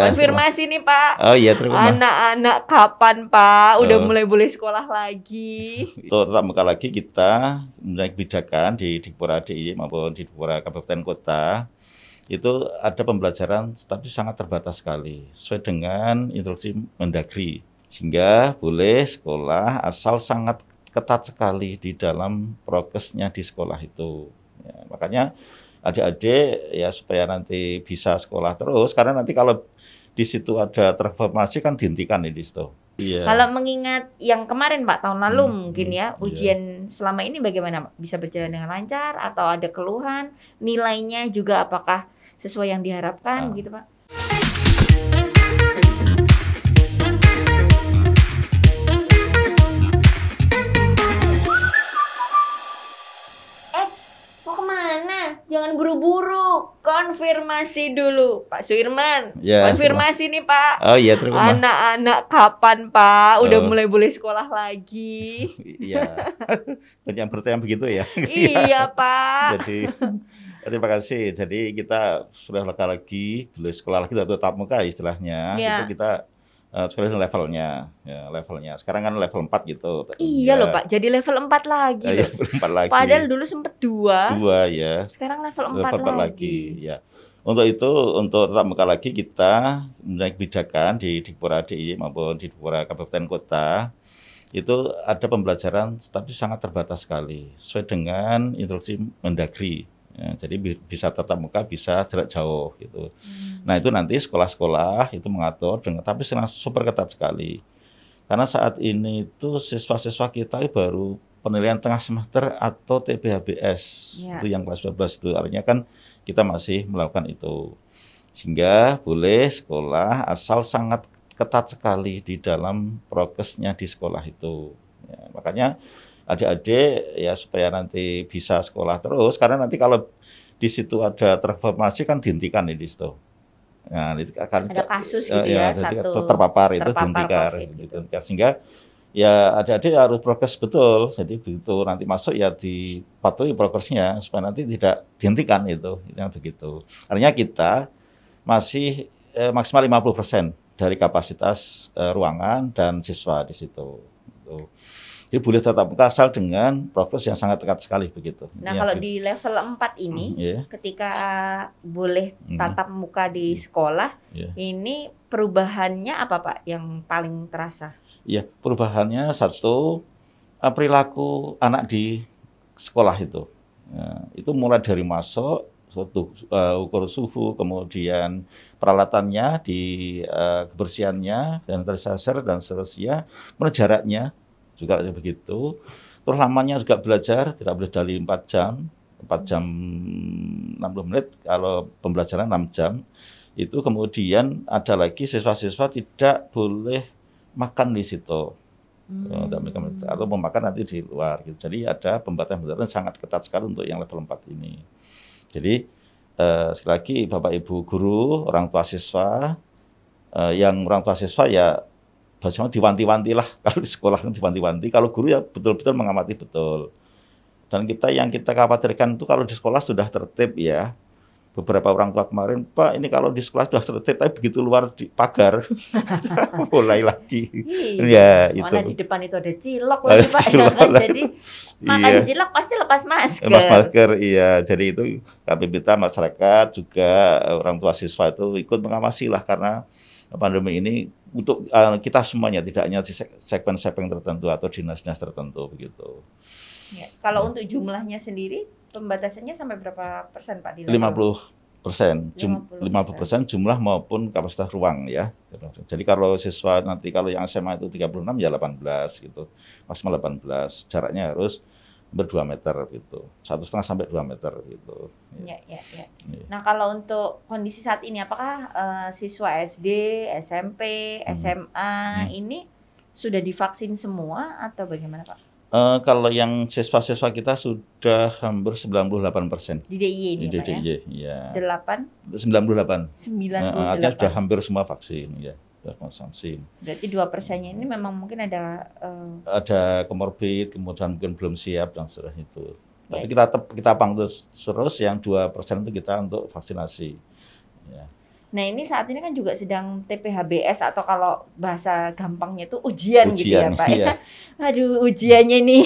Konfirmasi nih Pak. Oh iya, terima. Anak-anak kapan Pak udah mulai boleh sekolah lagi? Untuk tatap muka lagi kita menaik kebijakan di Dikpora DIY maupun di Dikpora Kabupaten Kota itu ada pembelajaran tapi sangat terbatas sekali sesuai dengan instruksi Mendagri, sehingga boleh sekolah asal sangat ketat sekali di dalam prokesnya di sekolah itu. Ya, makanya adik-adik ya supaya nanti bisa sekolah terus, karena nanti kalau di situ ada terkonfirmasi kan dihentikan di situ. Iya. Kalau mengingat yang kemarin Pak, tahun lalu mungkin ya, ujian selama ini bagaimana Pak? Bisa berjalan dengan lancar atau ada keluhan? Nilainya juga apakah sesuai yang diharapkan gitu Pak? Mau kemana? Jangan buru-buru, konfirmasi dulu Pak Suirman. Ya, Konfirmasi nih Pak. Oh iya, terima. Anak-anak kapan Pak udah mulai boleh sekolah lagi? Iya, banyak bertanya begitu ya. Iya Pak. Jadi terima kasih. Jadi kita sudah lega lagi, boleh sekolah lagi tatap muka istilahnya. Ya. Itu kita sesuai levelnya, ya, levelnya. Sekarang kan level 4 gitu. Iya ya. loh Pak, jadi level 4 lagi loh. Level 4 lagi. Padahal dulu sempet 2. 2 ya. Sekarang level 4 lagi. Ya. Untuk itu, untuk tatap muka lagi kita menaik kebijakan di Dikpora DIY maupun di Dikpora Kabupaten Kota itu ada pembelajaran tapi sangat terbatas sekali sesuai dengan instruksi Mendagri. Ya, jadi bisa tatap muka, bisa jarak jauh gitu. Nah itu nanti sekolah-sekolah itu mengatur dengan, tapi sangat super ketat sekali. Karena saat ini itu siswa-siswa kita baru penilaian tengah semester atau TPHBS, itu yang kelas 12 itu. Artinya kan kita masih melakukan itu. Sehingga boleh sekolah asal sangat ketat sekali di dalam prokesnya di sekolah itu. Ya, makanya adik-adik ya supaya nanti bisa sekolah terus, karena nanti kalau di situ ada terkonfirmasi kan dihentikan di situ. Nah, itu akan ada kasus gitu ya, satu terpapar itu dihentikan gitu. Sehingga ya adik-adik harus prokes betul. Jadi begitu nanti masuk ya dipatuhi prokesnya supaya nanti tidak dihentikan itu yang begitu. Artinya kita masih maksimal 50% dari kapasitas ruangan dan siswa di situ. Gitu. Jadi boleh tatap muka asal dengan prokes yang sangat dekat sekali begitu. Nah ya, kalau di level 4 ini, ketika boleh tatap muka di sekolah, ini perubahannya apa Pak yang paling terasa? Iya, perubahannya satu, perilaku anak di sekolah itu. Ya, itu mulai dari masuk, ukur suhu, kemudian peralatannya, kebersihannya, sanitizer dan seterusnya, kemudian jaraknya juga begitu. Terus lamanya juga belajar, tidak boleh dari 4 jam 60 menit, kalau pembelajaran 6 jam. Itu kemudian ada lagi siswa-siswa tidak boleh makan di situ. Atau memakan nanti di luar. Gitu. Jadi ada pembatasan sangat ketat sekali untuk yang level 4 ini. Jadi sekali lagi Bapak Ibu guru, orang tua siswa, yang orang tua siswa ya bagaimana diwanti-wanti lah, kalau di sekolah diwanti-wanti, kalau guru ya betul-betul mengamati betul. Dan yang kita khawatirkan itu kalau di sekolah sudah tertib ya, beberapa orang tua kemarin, Pak ini kalau di sekolah sudah tertib, tapi begitu luar di pagar, mulai lagi. Ya, mana itu. Di depan itu ada cilok lagi Pak, ya kan? Jadi makan cilok pasti lepas masker. Lepas masker, iya. Jadi itu kami minta masyarakat juga orang tua siswa itu ikut mengawasi lah, karena pandemi ini untuk kita semuanya, tidak hanya di segmen-segmen tertentu atau dinas-dinas tertentu begitu. Ya, kalau untuk jumlahnya sendiri pembatasannya sampai berapa persen Pak? Di 50%, 50% jumlah maupun kapasitas ruang ya. Jadi kalau siswa nanti kalau yang SMA itu 36 ya 18 gitu, maksimal 18. Jaraknya harus 2 meter gitu, 1,5 sampai 2 meter gitu. Ya. Nah kalau untuk kondisi saat ini, apakah siswa SD, SMP, SMA ini sudah divaksin semua atau bagaimana Pak? Kalau yang siswa-siswa kita sudah hampir 98%. Di DIY ini Pak ya? Iya. 98? 98. Artinya sudah hampir semua vaksin ya. Vaksin. Berarti 2%-nya ini memang mungkin ada komorbid, kemudian mungkin belum siap dan seterusnya itu. Tapi kita pantau terus yang 2% itu kita untuk vaksinasi. Ya. Nah, ini saat ini kan juga sedang TPHBS atau kalau bahasa gampangnya itu ujian gitu ya, Ujian, Pak, iya. ya. Aduh, ujiannya ini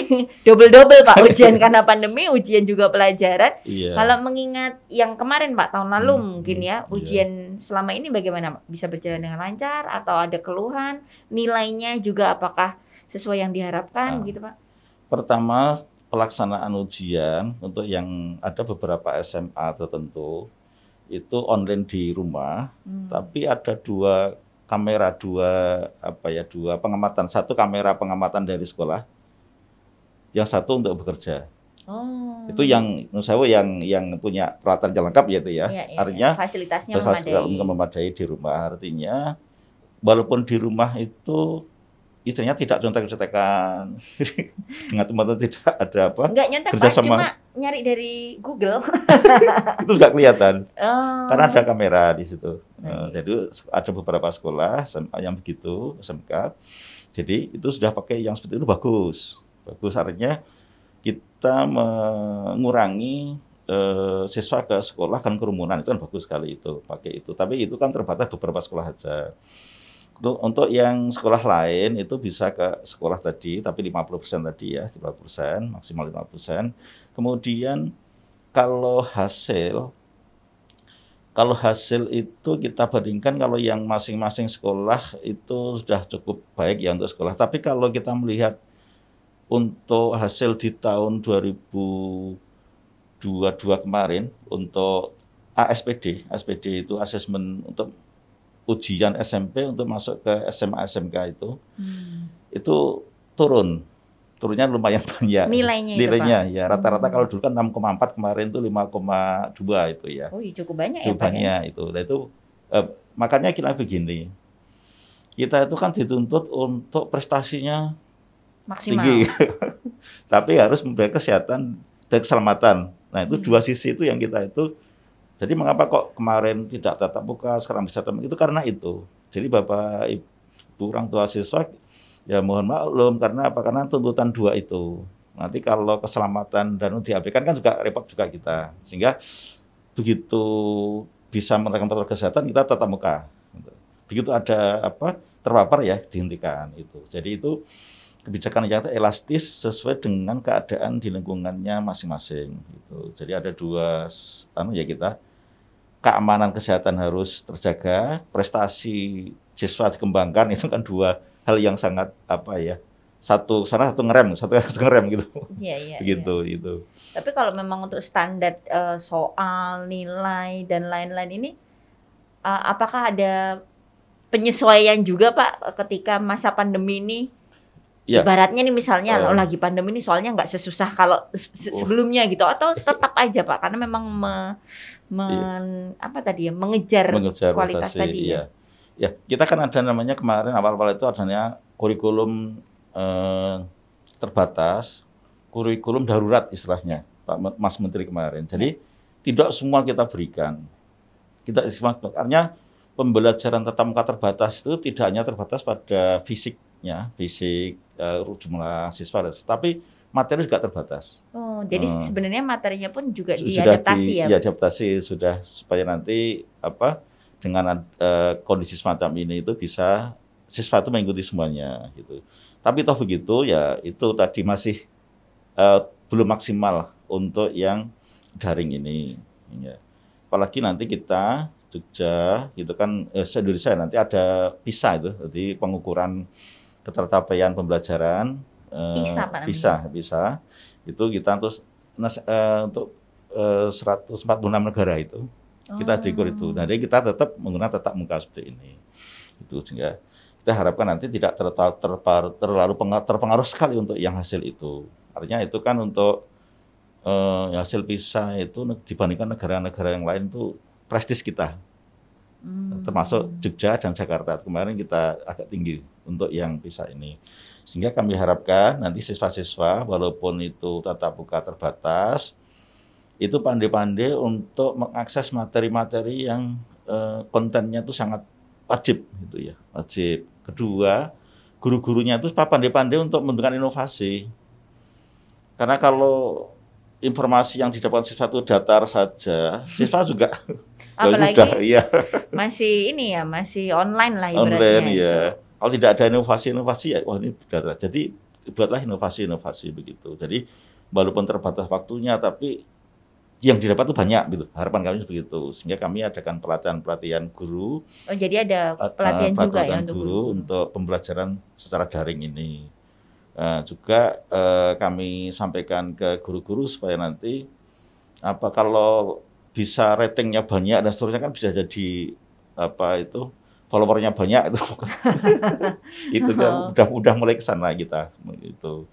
double-double, Pak. Ujian karena pandemi, ujian juga pelajaran. Kalau Iya. mengingat yang kemarin, Pak, tahun lalu mungkin ya, Iya. ujian selama ini bagaimana, Pak? Bisa berjalan dengan lancar atau ada keluhan? Nilainya juga apakah sesuai yang diharapkan Nah, gitu, Pak? pertama pelaksanaan ujian untuk yang ada beberapa SMA tertentu itu online di rumah, tapi ada dua kamera, dua pengamatan. Satu kamera pengamatan dari sekolah, yang satu untuk bekerja. Itu Oh, yang menurut saya yang punya peralatan yang lengkap ya itu ya. iya, iya, iya. Artinya Fasilitasnya kalau memadai. memadai di rumah, artinya walaupun di rumah itu istrinya tidak contek-contekan dengan teman-teman, tidak ada apa Nggak nyontek, Pak, kerjasama, cuma nyari dari Google. itu juga kelihatan karena ada Oh, kamera di situ. nah, Jadi ada beberapa sekolah SMA yang begitu, SMK. Jadi itu sudah pakai yang seperti itu, bagus. Bagus artinya kita mengurangi siswa ke sekolah kan kerumunan, itu kan bagus sekali itu pakai itu. Tapi itu kan terbatas beberapa sekolah aja. Untuk yang sekolah lain itu bisa ke sekolah tadi, tapi 50% tadi ya, 50%, maksimal 50%. Kemudian kalau hasil kalau hasil itu kita bandingkan, kalau yang masing-masing sekolah itu sudah cukup baik ya untuk sekolah. Tapi kalau kita melihat untuk hasil di tahun 2022 kemarin untuk SPD itu asesmen untuk ujian SMP untuk masuk ke SMA SMK itu turun. Turunnya lumayan banyak. nilainya itu, Pak. Nilainya ya rata-rata kalau dulu kan 6,4, kemarin itu 5,2 itu ya. Oh, iya, cukup banyak ya, Cukup Pak, ya? banyak itu. Nah, itu makanya kita begini. Kita itu kan dituntut untuk prestasinya Maksimal. tinggi. Tapi harus memberi kesehatan dan keselamatan. Nah, itu dua sisi itu yang kita itu. Jadi mengapa kok kemarin tidak tatap muka, sekarang bisa tatap muka, itu karena itu. Jadi Bapak Ibu orang tua siswa ya mohon maklum, karena apa? Karena tuntutan dua itu. Nanti kalau keselamatan dan diabaikan kan juga repot juga kita. Sehingga begitu bisa menerapkan protokol kesehatan, kita tatap muka. Begitu ada apa terpapar ya dihentikan itu. Jadi itu kebijakan yang elastis sesuai dengan keadaan di lingkungannya masing-masing. Gitu. Jadi ada dua ya kita keamanan kesehatan harus terjaga, prestasi siswa dikembangkan, itu kan dua hal yang sangat apa ya, satu ngerem, satu ngerem gitu. Iya, iya, Begitu iya. itu. Tapi kalau memang untuk standar soal, nilai, dan lain-lain ini, apakah ada penyesuaian juga, Pak, ketika masa pandemi ini? Ya. Ibaratnya nih misalnya lagi pandemi ini soalnya nggak sesusah kalau sebelumnya gitu, atau tetap aja, Pak, karena memang apa tadi ya, mengejar kualitas prestasi, tadi ya. Ya, kita kan ada namanya kemarin awal-awal itu adanya kurikulum terbatas, kurikulum darurat istilahnya, Pak Mas Menteri kemarin. Jadi tidak semua kita berikan. Kita artinya pembelajaran tatap muka terbatas itu tidak hanya terbatas pada fisiknya, fisik jumlah siswa, tapi materi juga terbatas. Oh, jadi sebenarnya materinya pun juga sudah diadaptasi ya? Diadaptasi sudah, supaya nanti apa dengan kondisi semacam ini itu bisa siswa itu mengikuti semuanya gitu. Tapi toh begitu ya, itu tadi masih belum maksimal untuk yang daring ini. Ya. Apalagi nanti kita Jogja gitu kan, Indonesia nanti ada PISA itu, jadi pengukuran ketercapaian pembelajaran. PISA, Pak, namanya. PISA itu kita untuk 146 negara itu kita diukur itu. Nah, jadi kita tetap menggunakan tatap muka seperti ini. Itu sehingga kita harapkan nanti tidak terlalu terpengaruh sekali untuk yang hasil itu. Artinya itu kan untuk hasil PISA itu dibandingkan negara-negara yang lain itu prestis kita. Termasuk Jogja dan Jakarta. Kemarin kita agak tinggi untuk yang PISA ini. Sehingga kami harapkan nanti siswa-siswa walaupun itu tatap muka terbatas, itu pandai-pandai untuk mengakses materi-materi yang kontennya itu sangat wajib gitu ya, wajib. Kedua, guru-gurunya itu pandai-pandai untuk memberikan inovasi. Karena kalau informasi yang didapatkan siswa itu datar saja, siswa juga ya Apalagi sudah, ya masih ini ya, masih online lah online ibaratnya ya. itu. Kalau tidak ada inovasi-inovasi ya, wah ini datar. Jadi buatlah inovasi-inovasi begitu. Jadi walaupun terbatas waktunya, tapi yang didapat itu banyak gitu. Harapan kami begitu. Sehingga kami adakan pelatihan-pelatihan guru, Oh, jadi ada pelatihan juga ya pelatihan untuk guru guru-guru. untuk pembelajaran secara daring ini. Juga kami sampaikan ke guru-guru supaya nanti apa kalau bisa ratingnya banyak dan seterusnya kan bisa jadi apa itu followernya banyak itu itu kan Oh, udah mulai ke sana kita itu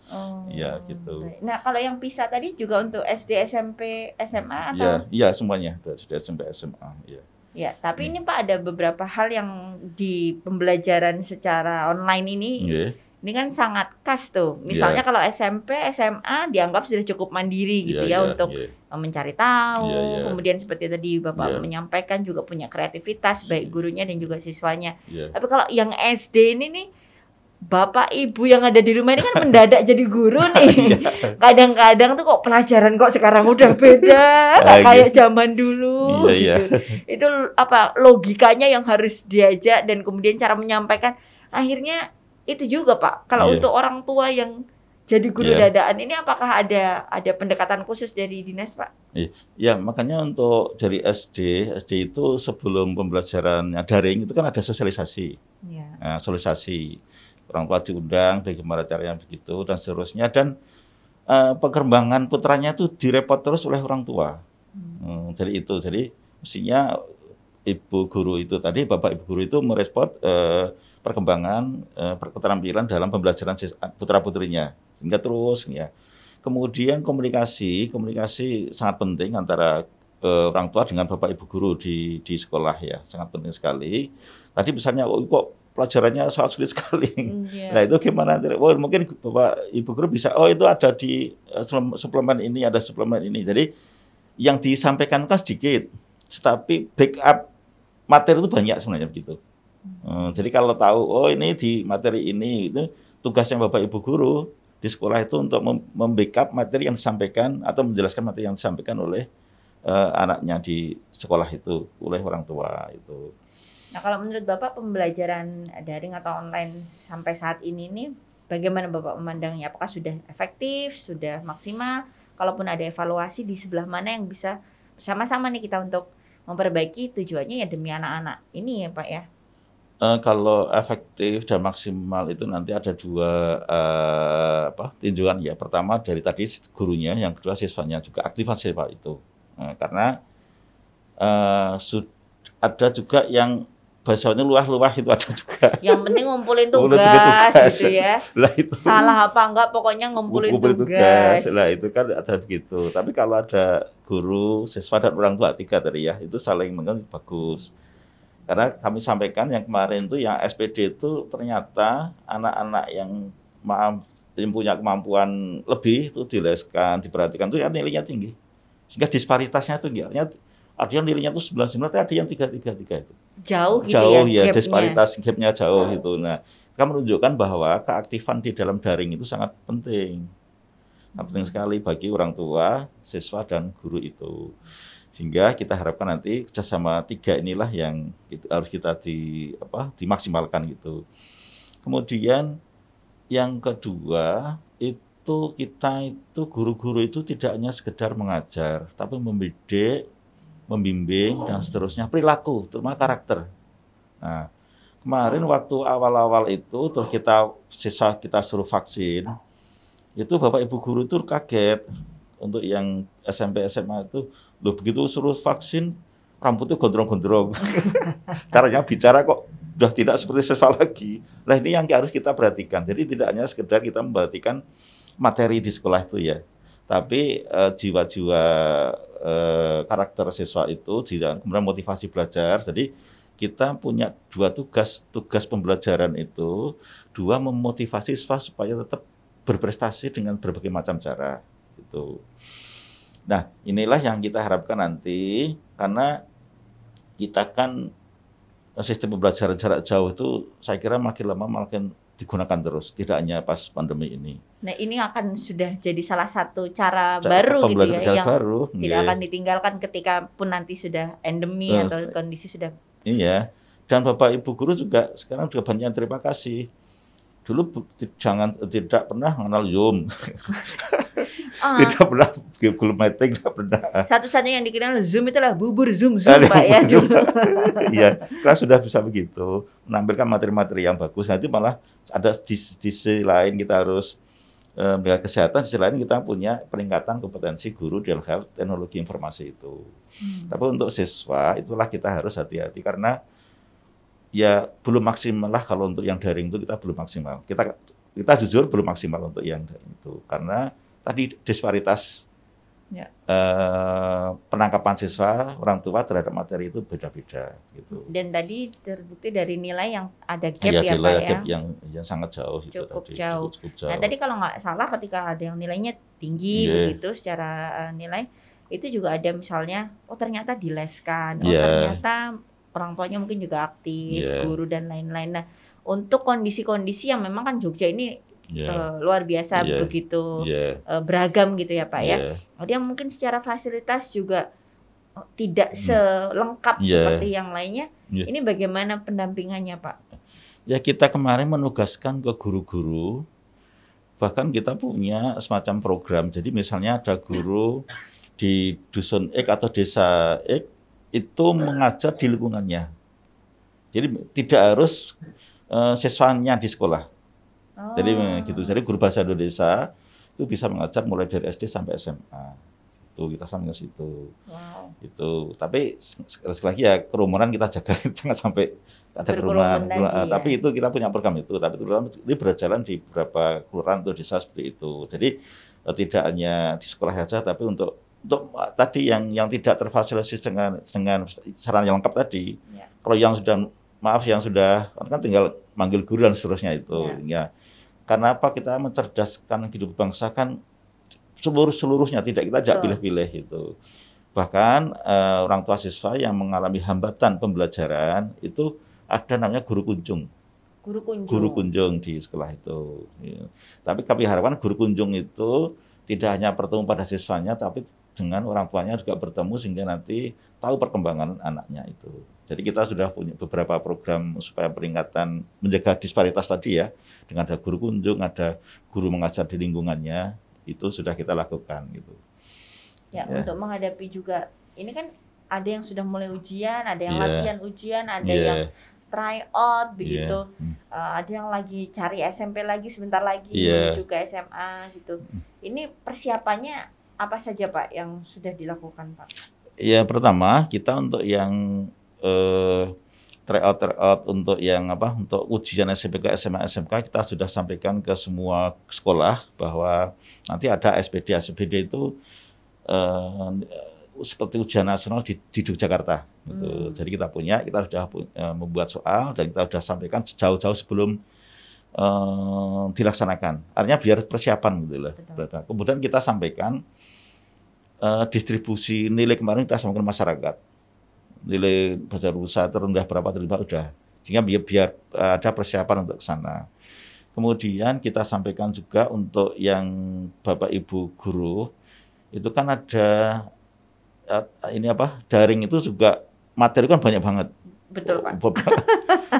ya oh, gitu baik. Nah, kalau yang PISA tadi juga untuk SD, SMP, SMA ya atau? iya semuanya dari SD sampai SMA ya. Ya, tapi ini Pak ada beberapa hal yang di pembelajaran secara online Iya, ini kan sangat khas tuh. Misalnya iya, kalau SMP, SMA dianggap sudah cukup mandiri iya, gitu ya iya, untuk iya, mencari iya, tahu. iya, Kemudian seperti tadi Bapak iya, menyampaikan juga punya kreativitas baik gurunya dan juga siswanya. iya. Tapi kalau yang SD ini nih Bapak Ibu yang ada di rumah ini kan mendadak jadi guru nih. Iya, Kadang-kadang tuh kok pelajaran kok sekarang udah beda, nggak kayak gitu. zaman dulu Iya, iya, gitu. Itu apa logikanya yang harus diajak dan kemudian cara menyampaikan. Akhirnya itu juga Pak. Kalau iya, untuk orang tua yang jadi guru iya. dadaan ini apakah ada pendekatan khusus dari dinas Pak? Iya, ya, makanya untuk dari SD itu sebelum pembelajarannya daring itu kan ada sosialisasi. Ya. Nah, sosialisasi orang tua diundang bagaimana caranya begitu dan seterusnya dan perkembangan putranya itu direpot terus oleh orang tua. Jadi itu, jadi mestinya ibu guru itu tadi, bapak ibu guru itu merespon perkembangan keterampilan dalam pembelajaran putra putrinya sehingga terus ya. Kemudian komunikasi sangat penting antara orang tua dengan bapak ibu guru di sekolah ya, sangat penting sekali. Tadi misalnya, oh kok pelajarannya sangat sulit sekali. Iya. Nah itu gimana? Oh mungkin bapak ibu guru bisa, oh itu ada di suplemen ini, ada suplemen ini. Jadi yang disampaikan kan sedikit, tetapi backup materi itu banyak sebenarnya begitu. Jadi kalau tahu, oh ini di materi ini, itu tugasnya bapak ibu guru di sekolah itu untuk membackup materi yang disampaikan atau menjelaskan materi yang disampaikan oleh anaknya di sekolah itu, oleh orang tua itu. Nah, kalau menurut Bapak pembelajaran daring atau online sampai saat ini nih bagaimana Bapak memandangnya? Apakah sudah efektif, sudah maksimal? Kalaupun ada evaluasi di sebelah mana yang bisa bersama-sama nih kita untuk memperbaiki tujuannya ya demi anak-anak ini ya Pak ya? Kalau efektif dan maksimal itu nanti ada dua tinjauan ya. Pertama dari tadi gurunya, yang kedua siswanya juga aktifan siswa itu. Karena ada juga yang bahasanya luah-luah itu ada juga. Yang penting ngumpulin Ngumpulin tugas tugas. gitu ya. Lah itu Salah apa enggak pokoknya ngumpulin ngumpulin tugas. Lah itu kan ada begitu. Tapi kalau ada guru, siswa dan orang tua tiga tadi ya, itu saling mengenal bagus. Karena kami sampaikan yang kemarin itu yang SPD itu ternyata anak-anak yang punya kemampuan lebih itu dileskan, diperhatikan itu ya nilainya tinggi. Sehingga disparitasnya itu enggak. Artinya nilainya itu 99, ada yang 3 itu. Jauh gitu Jauh ya ya, gapnya. disparitas gapnya jauh itu. Nah, kita menunjukkan bahwa keaktifan di dalam daring itu sangat penting. Sangat penting sekali bagi orang tua, siswa, dan guru itu. Sehingga kita harapkan nanti kerjasama tiga inilah yang harus kita dimaksimalkan gitu. Kemudian yang kedua itu kita itu guru-guru itu tidak hanya sekedar mengajar, tapi mendidik, membimbing dan seterusnya perilaku, terutama karakter. Nah, kemarin waktu awal-awal itu terus siswa kita suruh vaksin, itu bapak ibu guru itu kaget untuk yang SMP SMA itu, loh begitu suruh vaksin rambutnya gondrong-gondrong, caranya bicara kok udah tidak seperti siswa lagi. Nah ini yang harus kita perhatikan. Jadi tidak hanya sekedar kita memperhatikan materi di sekolah itu ya, tapi jiwa-jiwa karakter siswa itu, kemudian motivasi belajar. Jadi kita punya dua tugas pembelajaran itu, dua memotivasi siswa supaya tetap berprestasi dengan berbagai macam cara. Gitu. Nah inilah yang kita harapkan nanti, karena kita kan sistem pembelajaran jarak jauh itu saya kira makin lama makin digunakan terus, tidak hanya pas pandemi ini. Nah, ini akan sudah jadi salah satu cara baru gitu ya, Pembelajaran yang baru, tidak akan ditinggalkan ketika pun nanti sudah endemi atau kondisi sudah. Iya, dan Bapak Ibu guru juga sekarang juga banyak yang terima kasih. Dulu tidak pernah mengenal Zoom, tidak pernah Google Meeting, tidak pernah. Satu-satunya yang dikenal Zoom itulah bubur Zoom Pak ya. Iya, karena sudah bisa begitu menampilkan materi-materi yang bagus. Nanti malah ada di sisi lain kita harus menjaga kesehatan, di sisi lain kita punya peningkatan kompetensi guru dalam hal teknologi informasi itu. Tapi untuk siswa itulah kita harus hati-hati karena ya belum maksimal lah kalau untuk yang daring itu kita belum maksimal. Kita jujur belum maksimal untuk yang daring itu karena tadi disparitas penangkapan siswa orang tua terhadap materi itu beda-beda gitu. Dan tadi terbukti dari nilai yang ada gap ya Pak ya. Gap yang sangat jauh. Cukup jauh. Nah tadi kalau nggak salah ketika ada yang nilainya tinggi begitu secara nilai itu juga ada misalnya ternyata dileskan, ternyata orang tuanya mungkin juga aktif, guru dan lain-lain. Nah, untuk kondisi-kondisi yang memang kan Jogja ini luar biasa begitu beragam gitu ya Pak ya. Dia mungkin secara fasilitas juga tidak selengkap seperti yang lainnya. Ini bagaimana pendampingannya Pak? Ya kita kemarin menugaskan ke guru-guru, bahkan kita punya semacam program. Jadi misalnya ada guru di dusun X atau desa X itu mengajar di lingkungannya. Jadi tidak harus siswanya di sekolah. Jadi gitu. Jadi guru bahasa Indonesia itu bisa mengajar mulai dari SD sampai SMA. Itu kita sampai ke situ. Itu. Tapi sekali lagi ya kerumunan kita jaga jangan sampai ada kerumunan. Tapi itu kita punya program itu. Tapi ini berjalan di beberapa kelurahan atau desa seperti itu. Jadi tidak hanya di sekolah saja, tapi untuk tadi yang tidak terfasilitasi dengan sarana yang lengkap tadi. Kalau yang sudah kan tinggal manggil guru dan seterusnya itu. Ya. Karena apa kita mencerdaskan hidup bangsa kan seluruhnya tidak kita pilih-pilih itu. Bahkan orang tua siswa yang mengalami hambatan pembelajaran itu ada namanya guru kunjung. Guru kunjung di sekolah itu. Ya. Tapi kami harapkan guru kunjung itu tidak hanya bertemu pada siswanya, tapi dengan orang tuanya juga bertemu sehingga nanti tahu perkembangan anaknya itu. Jadi kita sudah punya beberapa program supaya peningkatan menjaga disparitas tadi ya. Dengan ada guru kunjung, ada guru mengajar di lingkungannya, itu sudah kita lakukan gitu. Ya, untuk menghadapi juga ini kan ada yang sudah mulai ujian, ada yang latihan ujian, ada yang try out begitu. Ada yang lagi cari SMP lagi sebentar lagi menuju ke SMA gitu. Ini persiapannya apa saja Pak yang sudah dilakukan Pak? Ya pertama kita untuk yang tryout untuk yang untuk ujian SMPK SMA SMK kita sudah sampaikan ke semua sekolah bahwa nanti ada SPD itu seperti ujian nasional di Yogyakarta gitu. Jadi kita sudah membuat soal dan kita sudah sampaikan jauh-jauh sebelum dilaksanakan. Artinya biar persiapan gitu loh. Kemudian kita sampaikan distribusi nilai kemarin kita sampaikan ke masyarakat. Nilai belajar usaha terendah berapa terlibat udah. Sehingga biar ada persiapan untuk ke sana. Kemudian kita sampaikan juga untuk yang Bapak Ibu guru itu kan ada daring itu juga materi kan banyak banget. Betul Pak.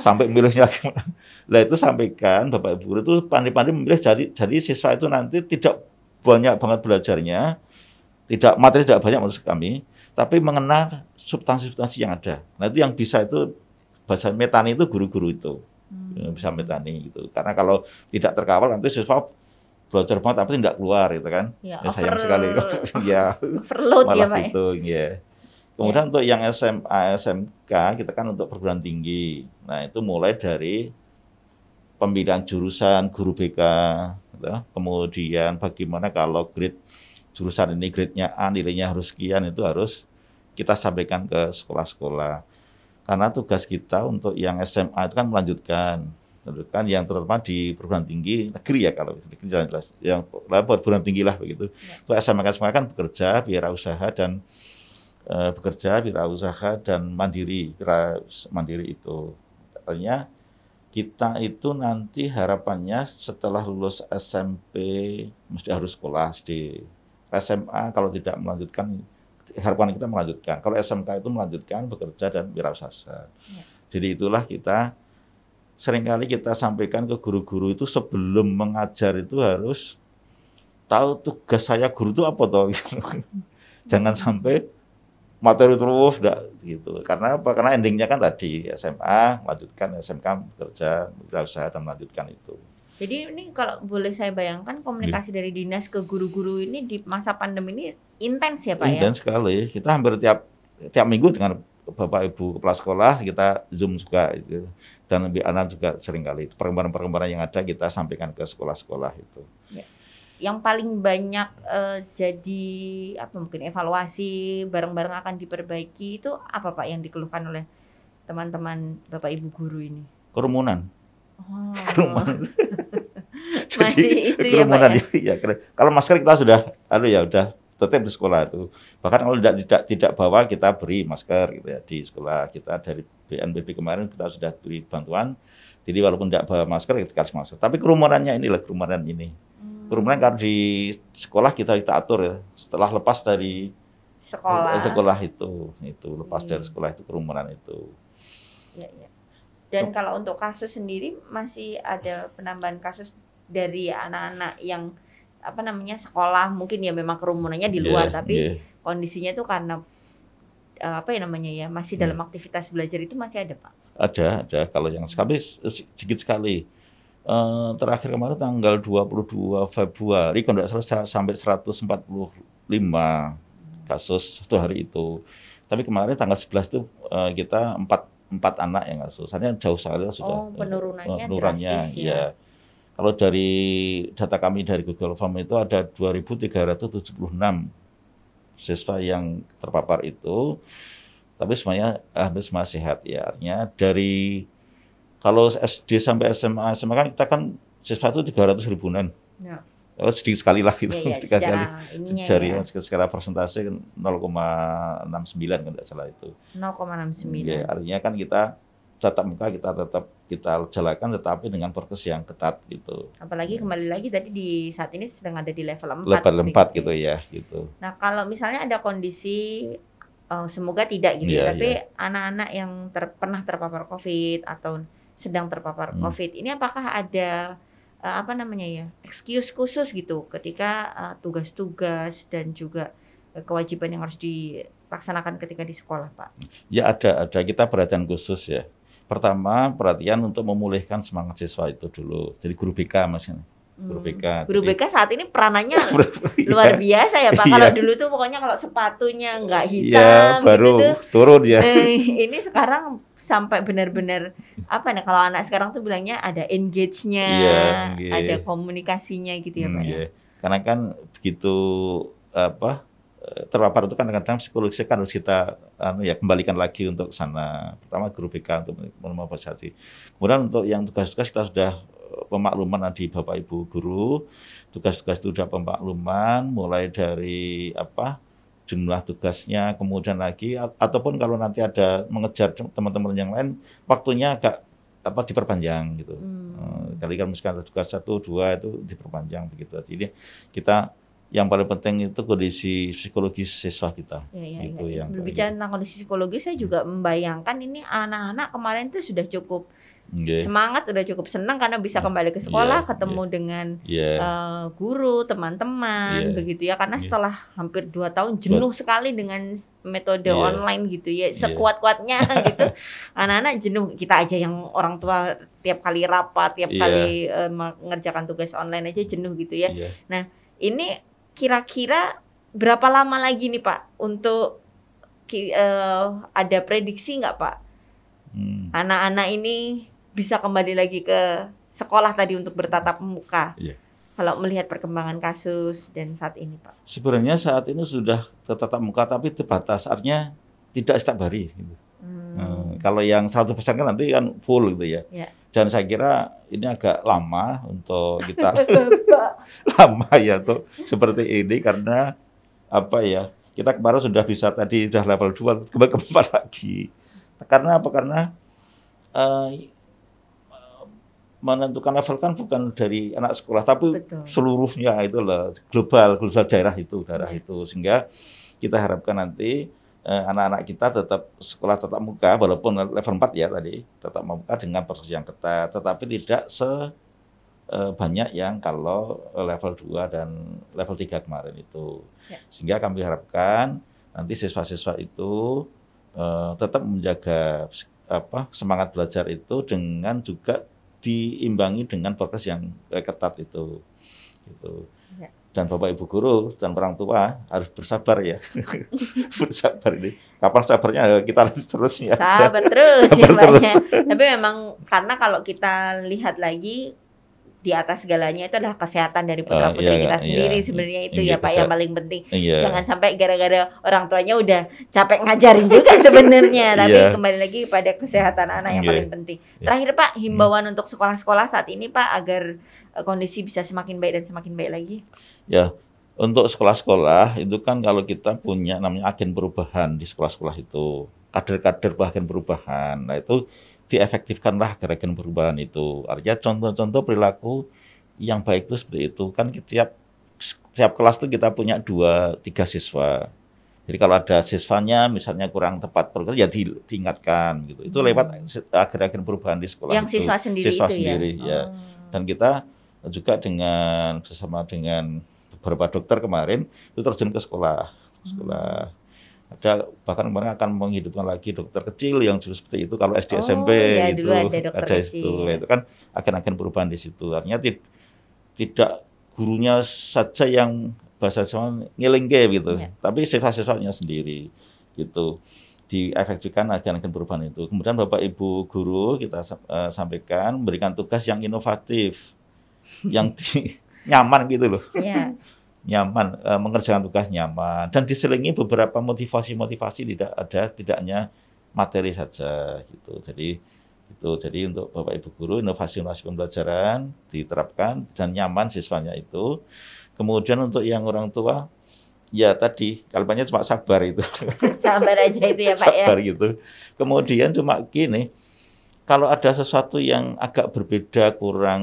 Sampai milihnya gimana. Nah itu sampaikan Bapak Ibu guru itu pandai-pandai memilih jadi siswa itu nanti tidak banyak banget belajarnya. Materi tidak banyak maksud kami, tapi mengenal substansi-substansi yang ada. Nah itu yang bisa itu bahasa metani itu guru-guru itu bisa metani gitu. Karena kalau tidak terkawal nanti siswa belajar banget tapi tidak keluar gitu kan. Ya sayang sekali. Ya. Overload ya Pak. Itu ya. Kemudian untuk yang SMA, SMK kita kan untuk perguruan tinggi. Nah itu mulai dari pemilihan jurusan guru BK, gitu. Kemudian bagaimana kalau grade jurusan ini grade-nya A, nilainya harus sekian, itu harus kita sampaikan ke sekolah-sekolah. Karena tugas kita untuk yang SMA itu kan melanjutkan yang terutama di perguruan tinggi negeri ya kalau negeri jelas. Yang perguruan tinggi lah begitu. Untuk SMA kan bekerja, wirausaha dan mandiri itu. Artinya kita itu nanti harapannya setelah lulus SMP mesti harus sekolah SD. SMA kalau tidak melanjutkan, harapan kita melanjutkan. Kalau SMK itu melanjutkan, bekerja dan wirausaha. Ya. Jadi itulah kita seringkali kita sampaikan ke guru-guru itu sebelum mengajar itu harus tahu tugas saya guru itu apa toh. Jangan sampai materi terus gitu. Karena apa? Karena endingnya kan tadi SMA, melanjutkan SMK, bekerja, wirausaha dan melanjutkan itu. Jadi ini kalau boleh saya bayangkan komunikasi dari dinas ke guru-guru ini di masa pandemi ini intens ya Pak ya? Intens sekali. Kita hampir tiap minggu dengan Bapak Ibu kepala sekolah kita Zoom juga itu. Dan lebih anak juga seringkali perkembangan-perkembangan yang ada kita sampaikan ke sekolah-sekolah itu. Ya. Yang paling banyak jadi apa mungkin evaluasi bareng-bareng akan diperbaiki itu apa Pak yang dikeluhkan oleh teman-teman Bapak Ibu guru ini? Kerumunan. Oh. Kerumunan. Masih itu ya Pak kerumunan ya? ya. Kalau masker kita sudah udah tetap di sekolah itu. Bahkan kalau tidak bawa kita beri masker gitu ya di sekolah. Kita dari BNPB kemarin kita sudah beri bantuan. Jadi walaupun tidak bawa masker kita kasih masker. Tapi kerumunannya inilah kerumunan ini. Kerumunan karena di sekolah kita atur ya. Setelah lepas dari sekolah itu lepas dari sekolah itu kerumunan itu. Ya, ya. Dan kalau untuk kasus sendiri masih ada penambahan kasus dari anak-anak yang apa namanya sekolah mungkin ya memang kerumunannya di luar tapi kondisinya itu karena apa ya namanya ya masih dalam aktivitas belajar itu masih ada Pak? Ada kalau yang sekali sedikit sekali. Terakhir kemarin tanggal 22 Februari kalau tidak salah sampai 145 kasus satu hari itu. Tapi kemarin tanggal 11 itu kita 4 anak yang kasus. Artinya jauh sekali sudah penurunannya drastis ya. Kalau dari data kami dari Google Form itu ada 2.376 siswa yang terpapar itu. Tapi semuanya hampir semua sehat ya. Artinya dari kalau SD sampai SMA kan kita kan siswa itu 300 ribuan. Ya. Sedikit sekali lah gitu. Ya, dari secara persentase 0,69 kan tidak salah itu. 0,69. Ya, artinya kan kita tatap muka kita jalankan tetapi dengan prokes yang ketat gitu. Apalagi kembali lagi tadi di saat ini sedang ada di level 4. Level 4 gitu ya gitu. Nah, kalau misalnya ada kondisi semoga tidak gitu tapi anak-anak yang pernah terpapar COVID atau sedang terpapar COVID ini apakah ada apa namanya ya excuse khusus gitu ketika tugas-tugas dan juga kewajiban yang harus dilaksanakan ketika di sekolah Pak? Ya ada kita perhatian khusus ya. Pertama perhatian untuk memulihkan semangat siswa itu dulu. Jadi guru BK maksudnya. Guru BK. Guru BK saat ini peranannya luar biasa ya Pak. Kalau dulu tuh pokoknya kalau sepatunya nggak hitam baru gitu tuh turun ya. Ini sekarang sampai benar-benar apa nih kalau anak sekarang tuh bilangnya ada engage-nya, ada komunikasinya gitu ya Pak ya. Karena kan begitu terpapar itu kan kadang-kadang psikologis kan harus kita kembalikan lagi untuk sana. Pertama guru BK untuk memobilisasi. Kemudian untuk yang tugas-tugas kita sudah pemakluman di Bapak Ibu guru, tugas-tugas itu sudah pemakluman mulai dari jumlah tugasnya, kemudian lagi ataupun kalau nanti ada mengejar teman-teman yang lain waktunya agak diperpanjang gitu. Kali kan misalkan tugas 1, 2 itu diperpanjang begitu. Jadi kita yang paling penting itu kondisi psikologis siswa kita. Itu yang berbicara tentang kondisi psikologis saya juga membayangkan ini anak-anak kemarin itu sudah cukup semangat, udah cukup senang karena bisa kembali ke sekolah, ketemu dengan guru, teman-teman, begitu ya. Karena setelah hampir 2 tahun jenuh sekali dengan metode online gitu ya, sekuat-kuatnya gitu. Anak-anak jenuh, kita aja yang orang tua tiap kali rapat, tiap kali mengerjakan tugas online aja jenuh gitu ya. Nah, ini kira-kira berapa lama lagi nih Pak untuk ada prediksi nggak Pak? Anak-anak ini bisa kembali lagi ke sekolah tadi untuk bertatap muka. Kalau melihat perkembangan kasus dan saat ini, Pak. Sebenarnya saat ini sudah tatap muka tapi terbatas, artinya tidak setiap hari. Gitu. Kalau yang 100% kan nanti kan full gitu ya. Dan saya kira ini agak lama untuk kita lama ya untuk seperti ini karena kita kemarin sudah bisa tadi sudah level 2 ke 4 lagi. Karena apa? Karena menentukan level kan bukan dari anak sekolah, tapi Betul. seluruhnya itu loh, global daerah Ya. itu. Sehingga kita harapkan nanti anak-anak kita tetap sekolah tatap muka, walaupun level 4 ya tadi, tatap muka dengan proses yang ketat, tetapi tidak sebanyak yang kalau level 2 dan level 3 kemarin itu. Ya. Sehingga kami harapkan nanti siswa-siswa itu tetap menjaga semangat belajar itu dengan juga diimbangi dengan prokes yang ketat itu. Gitu. Ya. Dan Bapak Ibu guru dan orang tua harus bersabar ya. Bersabar ini. Kapan sabarnya kita terus ya. Sabar terus ya Sabar Pak terus. ya. Tapi memang karena kalau kita lihat lagi di atas segalanya itu adalah kesehatan dari putra-putri Iya, kita iya, sendiri iya. sebenarnya itu Iya, ya Pak yang paling penting. Iya. Jangan sampai gara-gara orang tuanya udah capek ngajarin juga sebenarnya, tapi Iya. kembali lagi pada kesehatan anak yang Iya. paling penting. Iya. Terakhir Pak, himbauan untuk sekolah-sekolah saat ini Pak agar kondisi bisa semakin baik dan semakin baik lagi. Ya, untuk sekolah-sekolah itu kan kalau kita punya namanya agen perubahan di sekolah-sekolah itu, kader-kader agen perubahan. Nah, itu diefektifkanlah agen perubahan itu. Artinya contoh-contoh perilaku yang baik itu seperti itu. Kan tiap kelas itu kita punya 2-3 siswa. Jadi kalau ada siswanya misalnya kurang tepat program ya diingatkan gitu. Itu lewat agen-agen perubahan di sekolah Yang itu. siswa sendiri Siswa itu sendiri, ya. Dan kita juga bersama dengan beberapa dokter kemarin itu terjun ke sekolah. Ada bahkan kemarin akan menghidupkan lagi dokter kecil yang justru seperti itu kalau SD SMP ya, itu dulu ada dokter kecil. itu kan agen-agen perubahan di situ. Artinya tidak gurunya saja yang bahasa Jawa ngelengke gitu, Ya. tapi siswa-siswanya sendiri gitu. Diefektifkan agen-agen perubahan itu. Kemudian Bapak Ibu guru kita sampaikan memberikan tugas yang inovatif, yang nyaman gitu loh. Ya. Nyaman, mengerjakan tugas nyaman dan diselingi beberapa motivasi tidak hanya materi saja gitu. Jadi untuk Bapak Ibu guru inovasi pembelajaran diterapkan dan nyaman siswanya itu. Kemudian untuk yang orang tua ya tadi kalimatnya cuma sabar itu. Sabar aja itu ya Pak ya. Sabar gitu. Kemudian cuma gini, kalau ada sesuatu yang agak berbeda, kurang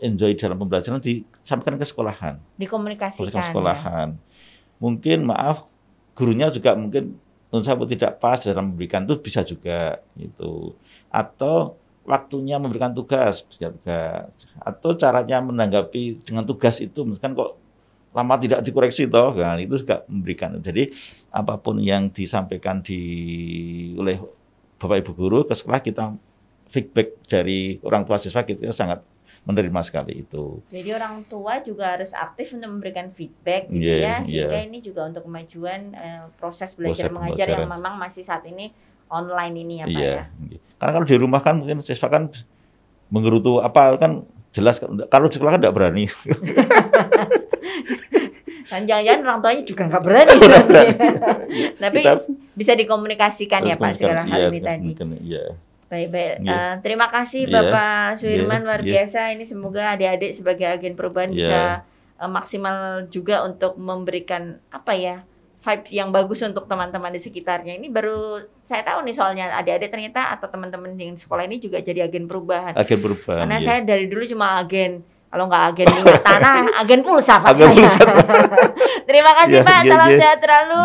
enjoy dalam pembelajaran, disampaikan ke sekolahan. Dikomunikasikan. Ke sekolahan. Mungkin maaf, gurunya juga mungkin menurut saya tidak pas dalam memberikan itu bisa juga gitu. Atau waktunya memberikan tugas bisa juga. Atau caranya menanggapi dengan tugas itu, misalkan kok lama tidak dikoreksi toh, kan itu juga memberikan. Jadi apapun yang disampaikan oleh Bapak Ibu guru ke sekolah, kita feedback dari orang tua siswa kita sangat menerima sekali itu. Jadi orang tua juga harus aktif untuk memberikan feedback gitu ya, sehingga ini juga untuk kemajuan proses belajar mengajar yang memang masih saat ini online ini ya Pak ya. Karena kalau di rumah kan mungkin siswa kan menggerutu apa kan jelas, kalau di sekolah kan tidak berani. Dan jangan-jangan orang tuanya juga nggak berani. Tapi bisa dikomunikasikan ya Pak segala hal ini tadi. Baik. Terima kasih Bapak Suirman, luar biasa. Ini semoga adik-adik sebagai agen perubahan bisa maksimal juga untuk memberikan vibes yang bagus untuk teman-teman di sekitarnya. Ini baru saya tahu nih soalnya adik-adik ternyata atau teman-teman yang sekolah ini juga jadi agen perubahan. Agen perubahan. Karena saya dari dulu cuma agen, kalau nggak agen minyak tanah, agen pulsa Pak. Terima kasih Pak, salam sehat selalu.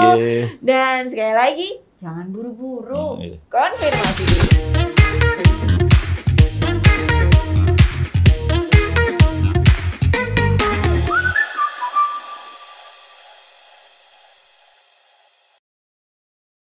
Dan sekali lagi, jangan buru-buru, konfirmasi dulu.